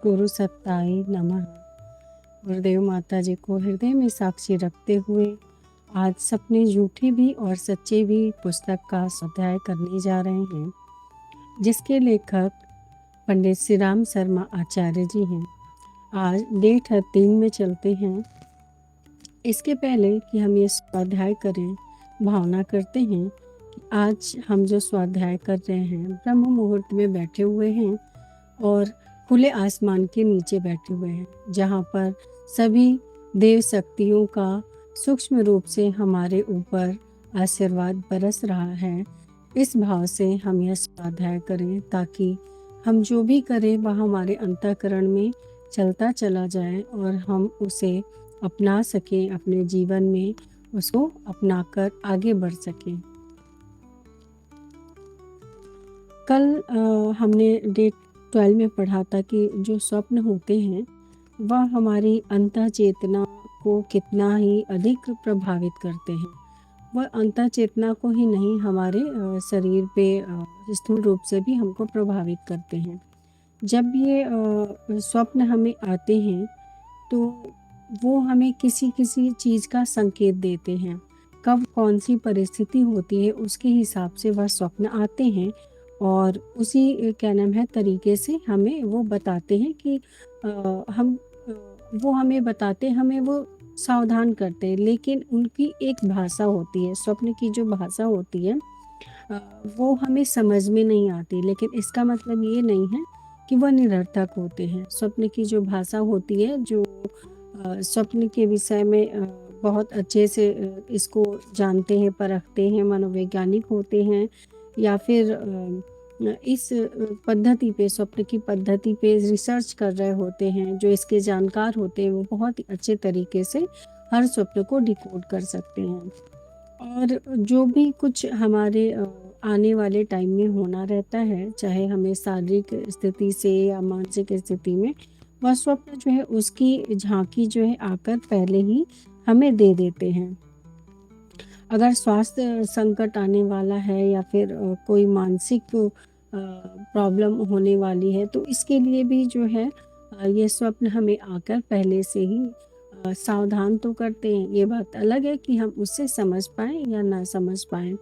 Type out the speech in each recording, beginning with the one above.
गुरु सत्ताई नमः। गुरुदेव माता जी को हृदय में साक्षी रखते हुए आज सपने झूठे भी और सच्चे भी पुस्तक का स्वाध्याय करने जा रहे हैं, जिसके लेखक पंडित श्री राम शर्मा आचार्य जी हैं। आज डेट है 3 में चलते हैं। इसके पहले कि हम ये स्वाध्याय करें, भावना करते हैं कि आज हम जो स्वाध्याय कर रहे हैं ब्रह्म मुहूर्त में बैठे हुए हैं और खुले आसमान के नीचे बैठे हुए हैं, जहाँ पर सभी देव शक्तियों का सूक्ष्म रूप से हमारे ऊपर आशीर्वाद बरस रहा है। इस भाव से हम यह स्वाध्याय करें ताकि हम जो भी करें वह हमारे अंतःकरण में चलता चला जाए और हम उसे अपना सकें, अपने जीवन में उसको अपनाकर आगे बढ़ सकें। कल हमने डेट 12 में पढ़ा था कि जो स्वप्न होते हैं वह हमारी अंतः चेतना को कितना ही अधिक प्रभावित करते हैं। वह अंतः चेतना को ही नहीं, हमारे शरीर पे स्थूल रूप से भी हमको प्रभावित करते हैं। जब ये स्वप्न हमें आते हैं तो वो हमें किसी किसी चीज़ का संकेत देते हैं। कब कौन सी परिस्थिति होती है उसके हिसाब से वह स्वप्न आते हैं और उसी क्या नाम है तरीके से हमें वो बताते हैं कि वो हमें बताते, हमें वो सावधान करते हैं। लेकिन उनकी एक भाषा होती है, स्वप्न की जो भाषा होती है वो हमें समझ में नहीं आती, लेकिन इसका मतलब ये नहीं है कि वह निरर्थक होते हैं। स्वप्न की जो भाषा होती है, जो स्वप्न के विषय में बहुत अच्छे से इसको जानते हैं, परखते हैं, मनोवैज्ञानिक होते हैं या फिर इस पद्धति पे, स्वप्न की पद्धति पे रिसर्च कर रहे होते हैं, जो इसके जानकार होते हैं, वो बहुत ही अच्छे तरीके से हर स्वप्न को डिकोड कर सकते हैं। और जो भी कुछ हमारे आने वाले टाइम में होना रहता है, चाहे हमें शारीरिक स्थिति से या मानसिक स्थिति में, वह स्वप्न जो है उसकी झांकी जो है आकर पहले ही हमें दे देते हैं। अगर स्वास्थ्य संकट आने वाला है या फिर कोई मानसिक प्रॉब्लम होने वाली है, तो इसके लिए भी जो है ये स्वप्न हमें आकर पहले से ही सावधान तो करते हैं। ये बात अलग है कि हम उससे समझ पाएँ या ना समझ पाएँ।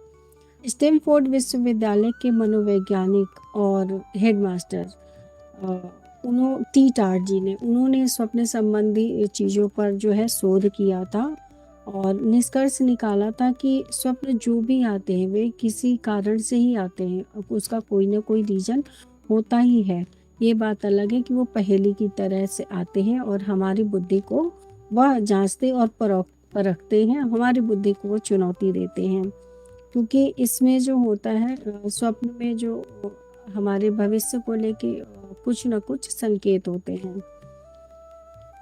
स्टैनफोर्ड विश्वविद्यालय के मनोवैज्ञानिक और हेडमास्टर टी टार्ट जी ने, उन्होंने स्वप्न संबंधी चीज़ों पर जो है शोध किया था और निष्कर्ष निकाला था कि स्वप्न जो भी आते हैं वे किसी कारण से ही आते हैं, उसका कोई ना कोई रीज़न होता ही है। ये बात अलग है कि वो पहेली की तरह से आते हैं और हमारी बुद्धि को वह जांचते और परखते हैं, हमारी बुद्धि को वो चुनौती देते हैं। क्योंकि इसमें जो होता है स्वप्न में जो हमारे भविष्य को लेके कुछ न कुछ संकेत होते हैं।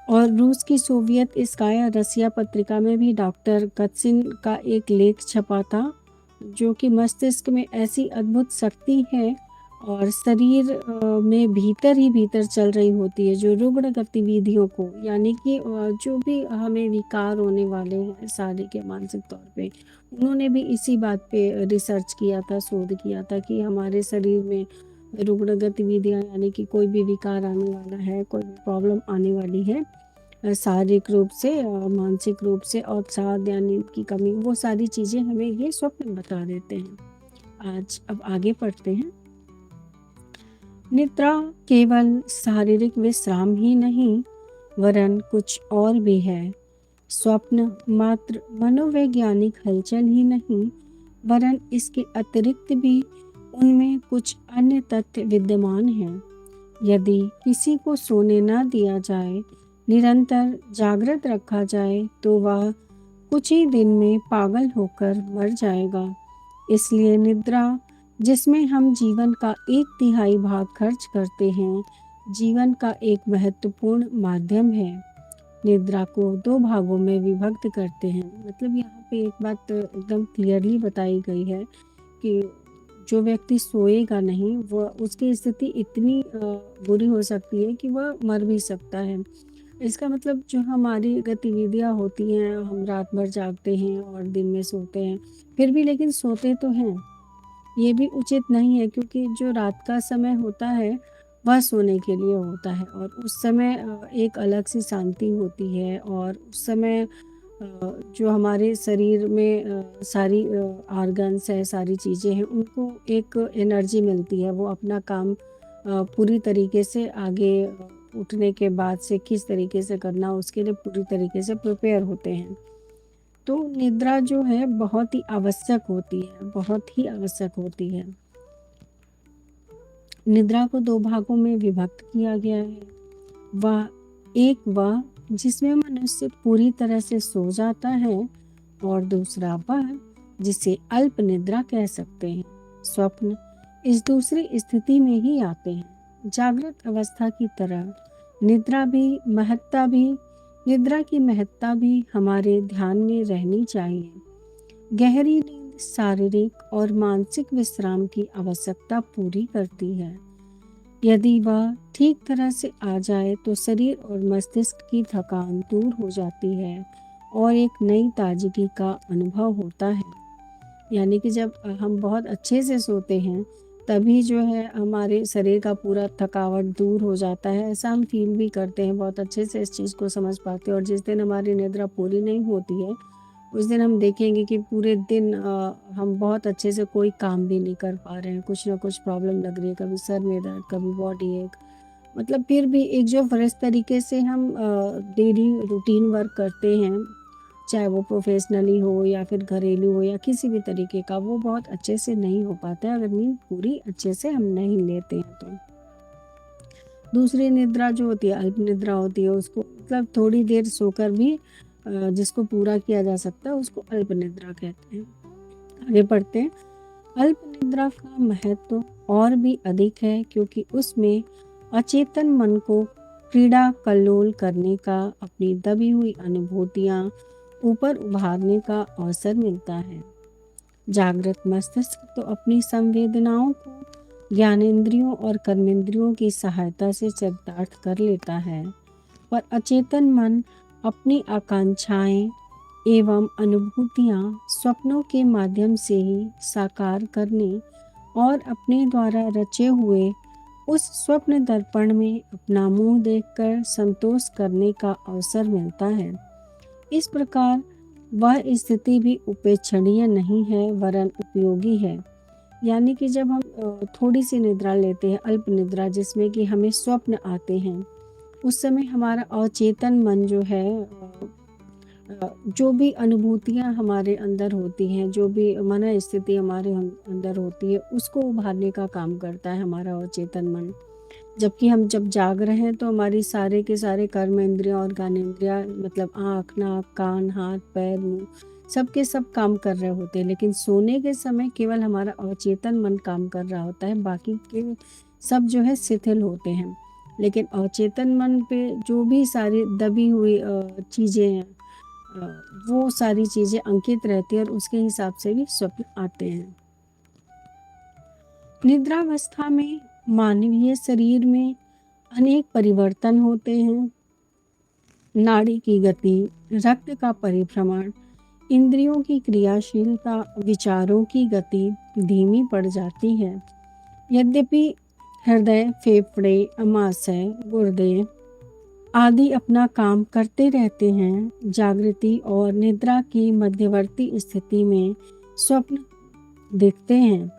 और रूस की सोवियत स्काया रसिया पत्रिका में भी डॉक्टर कत्सिन का एक लेख छपा था, जो कि मस्तिष्क में ऐसी अद्भुत शक्ति है और शरीर में भीतर ही भीतर चल रही होती है, जो रुग्ण गतिविधियों को, यानी कि जो भी हमें विकार होने वाले हैं शारीरिक या मानसिक तौर पे, उन्होंने भी इसी बात पे रिसर्च किया था, शोध किया था कि हमारे शरीर में रुग्ण गतिविधियाँ, यानी कि कोई भी विकार आने वाला है, कोई भी प्रॉब्लम आने वाली है शारीरिक रूप से, मानसिक रूप से, अवसाद या नींद की कमी, वो सारी चीज़ें हमें ये स्वप्न बता देते हैं। आज अब आगे पढ़ते हैं। निद्रा केवल शारीरिक विश्राम ही नहीं वरन कुछ और भी है। स्वप्न मात्र मनोवैज्ञानिक हलचल ही नहीं वरन इसके अतिरिक्त भी उनमें कुछ अन्य तथ्य विद्यमान हैं। यदि किसी को सोने न दिया जाए, निरंतर जागृत रखा जाए, तो वह कुछ ही दिन में पागल होकर मर जाएगा। इसलिए निद्रा, जिसमें हम जीवन का 1/3 भाग खर्च करते हैं, जीवन का एक महत्वपूर्ण माध्यम है। निद्रा को 2 भागों में विभक्त करते हैं। मतलब यहाँ पे एक बात एकदम क्लियरली बताई गई है कि जो व्यक्ति सोएगा नहीं, वह उसकी स्थिति इतनी बुरी हो सकती है कि वह मर भी सकता है। इसका मतलब जो हमारी गतिविधियाँ होती हैं, हम रात भर जागते हैं और दिन में सोते हैं, फिर भी लेकिन सोते तो हैं। ये भी उचित नहीं है, क्योंकि जो रात का समय होता है वह सोने के लिए होता है और उस समय एक अलग सी शांति होती है और उस समय जो हमारे शरीर में सारी ऑर्गन्स है, सारी चीज़ें हैं, उनको एक एनर्जी मिलती है। वो अपना काम पूरी तरीके से आगे उठने के बाद से किस तरीके से करना उसके लिए पूरी तरीके से प्रिपेयर होते हैं। तो निद्रा जो है बहुत ही आवश्यक होती है, बहुत ही आवश्यक होती है। निद्रा को 2 भागों में विभक्त किया गया है। वह जिसमें मनुष्य पूरी तरह से सो जाता है और दूसरा वह जिसे अल्प निद्रा कह सकते हैं। स्वप्न इस दूसरी स्थिति में ही आते हैं। जागृत अवस्था की तरह निद्रा की महत्ता भी हमारे ध्यान में रहनी चाहिए। गहरी नींद शारीरिक और मानसिक विश्राम की आवश्यकता पूरी करती है। यदि वह ठीक तरह से आ जाए तो शरीर और मस्तिष्क की थकान दूर हो जाती है और एक नई ताजगी का अनुभव होता है। यानी कि जब हम बहुत अच्छे से सोते हैं तभी जो है हमारे शरीर का पूरा थकावट दूर हो जाता है। ऐसा हम फील भी करते हैं, बहुत अच्छे से इस चीज़ को समझ पाते हैं। और जिस दिन हमारी निद्रा पूरी नहीं होती है उस दिन हम देखेंगे कि पूरे दिन हम बहुत अच्छे से कोई काम भी नहीं कर पा रहे हैं, कुछ ना कुछ प्रॉब्लम लग रही है, कभी सर में दर्द, कभी बॉडी एक, मतलब फिर भी एक जो फ्रेश तरीके से हम डेली रूटीन वर्क करते हैं, चाहे वो प्रोफेशनली हो या फिर घरेलू हो या किसी भी तरीके का, वो बहुत अच्छे से नहीं हो पाता है अगर नींद पूरी अच्छे से हम नहीं लेते हैं तो। दूसरी निद्रा जो होती है अल्प निद्रा होती है, उसको मतलब थोड़ी देर सोकर भी जिसको पूरा किया जा सकता है उसको अल्प निद्रा कहते हैं। आगे बढ़ते हैं। अल्प निद्रा का महत्व और भी अधिक है क्योंकि उसमें अचेतन मन को क्रीड़ा कल्लोल करने का, अपनी दबी हुई अनुभूतियाँ ऊपर उभारने का अवसर मिलता है। जागृत मस्तिष्क तो अपनी संवेदनाओं को ज्ञानेंद्रियों और कर्मेंद्रियों की सहायता से चरितार्थ कर लेता है, पर अचेतन मन अपनी आकांक्षाएं एवं अनुभूतियां स्वप्नों के माध्यम से ही साकार करने और अपने द्वारा रचे हुए उस स्वप्न दर्पण में अपना मुंह देखकर संतोष करने का अवसर मिलता है। इस प्रकार वह स्थिति भी उपेक्षणीय नहीं है वरन उपयोगी है। यानी कि जब हम थोड़ी सी निद्रा लेते हैं, अल्प निद्रा, जिसमें कि हमें स्वप्न आते हैं, उस समय हमारा अचेतन मन जो है जो भी अनुभूतियाँ हमारे अंदर होती हैं, जो भी मन स्थिति हमारे अंदर होती है, उसको उभारने का काम करता है हमारा अचेतन मन। जबकि हम जब जाग रहे हैं तो हमारी सारे के सारे कर्म इंद्रियाँ और ज्ञानेंद्रियाँ, मतलब आँख, नाक, कान, हाथ, पैर, मुँह, सब के सब काम कर रहे होते हैं। लेकिन सोने के समय केवल हमारा अवचेतन मन काम कर रहा होता है, बाकी के सब जो है शिथिल होते हैं। लेकिन अवचेतन मन पे जो भी सारी दबी हुई चीज़ें हैं, वो सारी चीज़ें अंकित रहती हैं और उसके हिसाब से भी स्वप्न आते हैं। निद्रावस्था में मानवीय शरीर में अनेक परिवर्तन होते हैं। नाड़ी की गति, रक्त का परिभ्रमण, इंद्रियों की क्रियाशीलता, विचारों की गति धीमी पड़ जाती है। यद्यपि हृदय, फेफड़े, अमाशय, गुर्दे आदि अपना काम करते रहते हैं, जागृति और निद्रा की मध्यवर्ती स्थिति में स्वप्न दिखते हैं।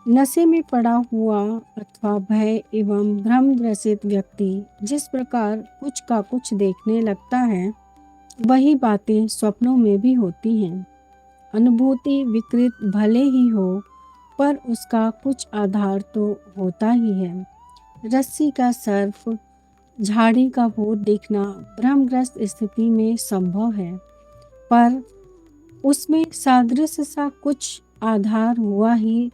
नशे में पड़ा हुआ अथवा भय एवं भ्रम ग्रसित व्यक्ति जिस प्रकार कुछ का कुछ देखने लगता है, वही बातें स्वप्नों में भी होती हैं। अनुभूति विकृत भले ही हो, पर उसका कुछ आधार तो होता ही है। रस्सी का सर्प, झाड़ी का भूत देखना भ्रमग्रस्त स्थिति में संभव है, पर उसमें सादृश्य सा कुछ आधार हुआ ही।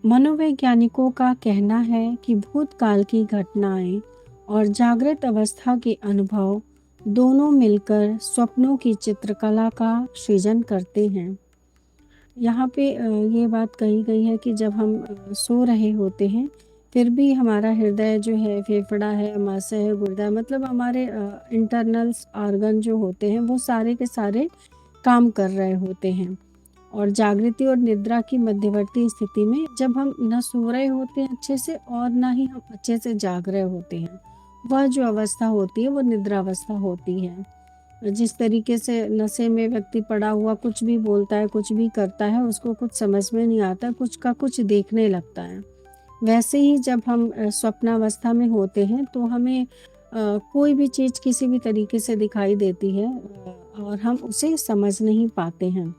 मनोवैज्ञानिकों का कहना है कि भूतकाल की घटनाएं और जागृत अवस्था के अनुभव दोनों मिलकर स्वप्नों की चित्रकला का सृजन करते हैं। यहाँ पे ये बात कही गई है कि जब हम सो रहे होते हैं फिर भी हमारा हृदय जो है, फेफड़ा है, अमाशय है, गुर्दा है, मतलब हमारे इंटरनल्स ऑर्गन जो होते हैं वो सारे के सारे काम कर रहे होते हैं। और जागृति और निद्रा की मध्यवर्ती स्थिति में जब हम न सो रहे होते हैं अच्छे से और ना ही हम अच्छे से जाग रहे होते हैं, वह जो अवस्था होती है वो निद्रावस्था होती है। जिस तरीके से नशे में व्यक्ति पड़ा हुआ कुछ भी बोलता है, कुछ भी करता है, उसको कुछ समझ में नहीं आता, कुछ का कुछ देखने लगता है। वैसे ही जब हम स्वप्नावस्था में होते हैं तो हमें कोई भी चीज़ किसी भी तरीके से दिखाई देती है और हम उसे समझ नहीं पाते हैं।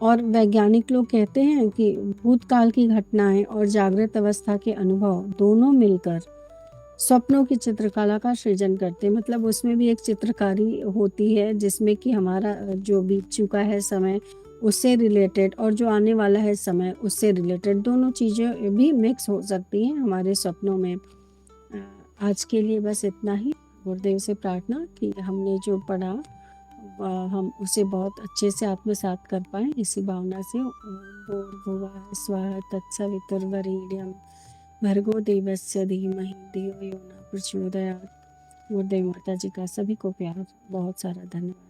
और वैज्ञानिक लोग कहते हैं कि भूतकाल की घटनाएं और जागृत अवस्था के अनुभव दोनों मिलकर स्वप्नों की चित्रकला का सृजन करते हैं। मतलब उसमें भी एक चित्रकारी होती है जिसमें कि हमारा जो बीत चुका है समय उससे रिलेटेड और जो आने वाला है समय उससे रिलेटेड दोनों चीज़ें भी मिक्स हो सकती हैं हमारे स्वप्नों में। आज के लिए बस इतना ही। गुरुदेव से प्रार्थना कि हमने जो पढ़ा हम उसे बहुत अच्छे से आत्मसात कर पाएँ, इसी भावना से भूर्भुवः स्वः तत्सवितुर्वरेण्यं भर्गो देवस्य धीमहि धियो यो न प्रचोदयात्। गुरुदेव माता जी का सभी को प्यार, बहुत सारा धन्यवाद।